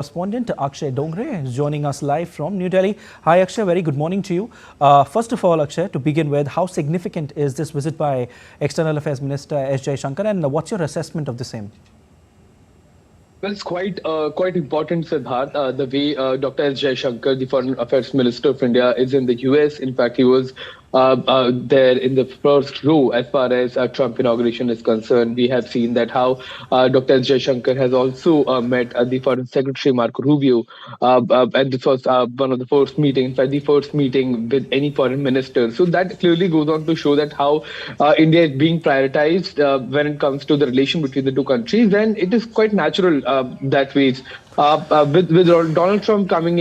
Correspondent Akshay Dongre is joining us live from New Delhi. Hi Akshay, very good morning to you. First of all, Akshay, to begin with, how significant is this visit by External Affairs Minister S. Jaishankar, and what's your assessment of the same? Well, it's quite important, Siddharth, the way Dr. S. Jaishankar, the Foreign Affairs Minister of India, is in the US. In fact, he was there in the first row as far as Trump inauguration is concerned. We have seen that how Dr. S. Jaishankar has also met the Foreign Secretary Marco Rubio, and this was one of the first meetings, in fact, the first meeting with any foreign minister. So that clearly goes on to show that how India is being prioritized when it comes to the relation between the two countries, and it is quite natural that way. With Donald Trump coming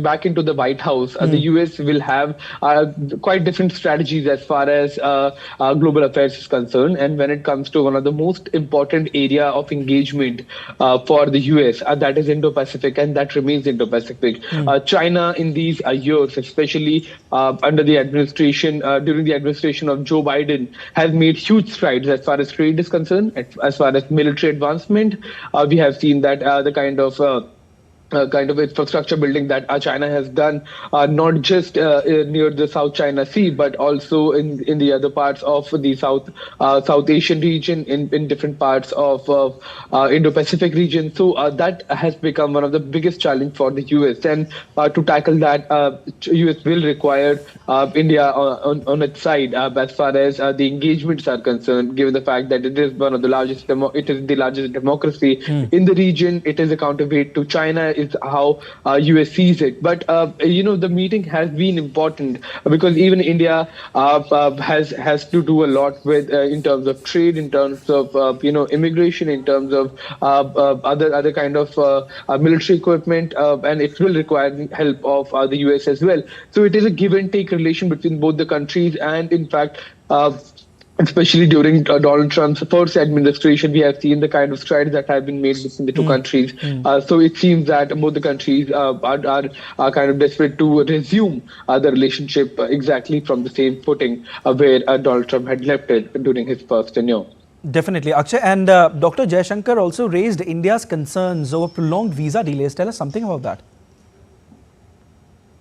back into the White House, the US will have quite different strategies as far as global affairs is concerned. And when it comes to one of the most important area of engagement for the US, that is Indo-Pacific, and that remains Indo-Pacific. China in these years, especially under the administration, during the administration of Joe Biden, has made huge strides as far as trade is concerned, as far as military advancement. We have seen that the kind of infrastructure building that China has done, not just near the South China Sea, but also in the other parts of the South Asian region, in different parts of Indo-Pacific region. So that has become one of the biggest challenge for the US. And to tackle that, US will require India on its side as far as the engagements are concerned, given the fact that it is one of the largest, it is the largest democracy in the region. It is a counterweight to China, is how US sees it. But the meeting has been important because even India has to do a lot with in terms of trade, in terms of immigration, in terms of other kind of military equipment, and it will require help of the US as well. So it is a give and take relation between both the countries, and in fact, especially during Donald Trump's first administration, we have seen the kind of strides that have been made between the two countries. So it seems that both the countries are kind of desperate to resume the relationship exactly from the same footing where Donald Trump had left it during his first tenure. Definitely, Akshay. And Dr. Jaishankar also raised India's concerns over prolonged visa delays. Tell us something about that.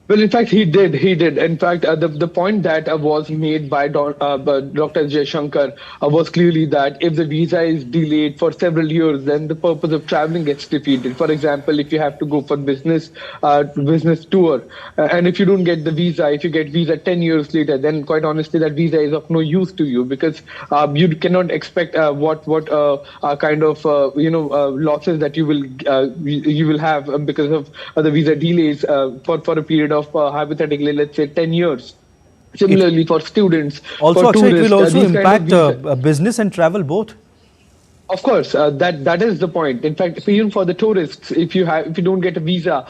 Well, in fact, he did. In fact, the point that was made by Dr. Jaishankar was clearly that if the visa is delayed for several years, then the purpose of traveling gets defeated. For example, if you have to go for business tour, and if you don't get the visa, if you get visa 10 years later, then quite honestly, that visa is of no use to you, because you cannot expect what kind of losses that you will have because of the visa delays for a period of hypothetically, let's say 10 years. Similarly, for students, also, for Akshay, tourists, it will also impact business and travel both. Of course, that is the point. In fact, even for the tourists, if you don't get a visa,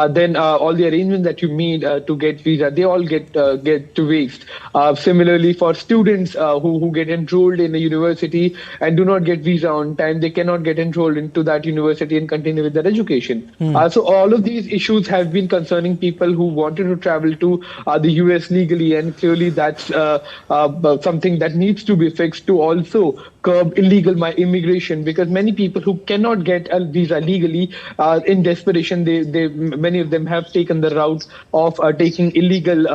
then all the arrangements that you made to get visa, they all get to waste. Similarly, for students who get enrolled in a university and do not get visa on time, they cannot get enrolled into that university and continue with their education. So all of these issues have been concerning people who wanted to travel to the US legally, and clearly that's something that needs to be fixed to also curb illegal immigration, because many people who cannot get a visa legally, in desperation, many of them have taken the route of taking illegal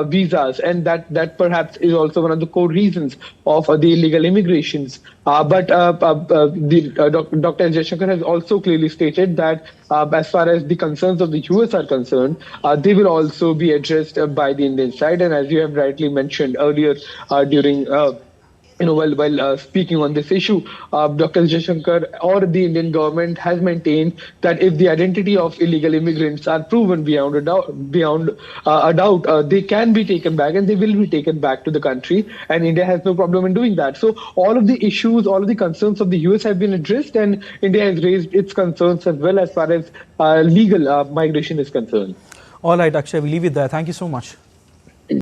visas, and that perhaps is also one of the core reasons of the illegal immigrations. But Dr. Jaishankar has also clearly stated that as far as the concerns of the US are concerned, they will also be addressed by the Indian side. And as you have rightly mentioned earlier during while speaking on this issue, Dr. Jaishankar or the Indian government has maintained that if the identity of illegal immigrants are proven beyond a doubt, they can be taken back, and they will be taken back to the country, and India has no problem in doing that. So all of the issues, all of the concerns of the US have been addressed, and India has raised its concerns as well as far as legal migration is concerned. All right, Akshay, we leave it there. Thank you so much.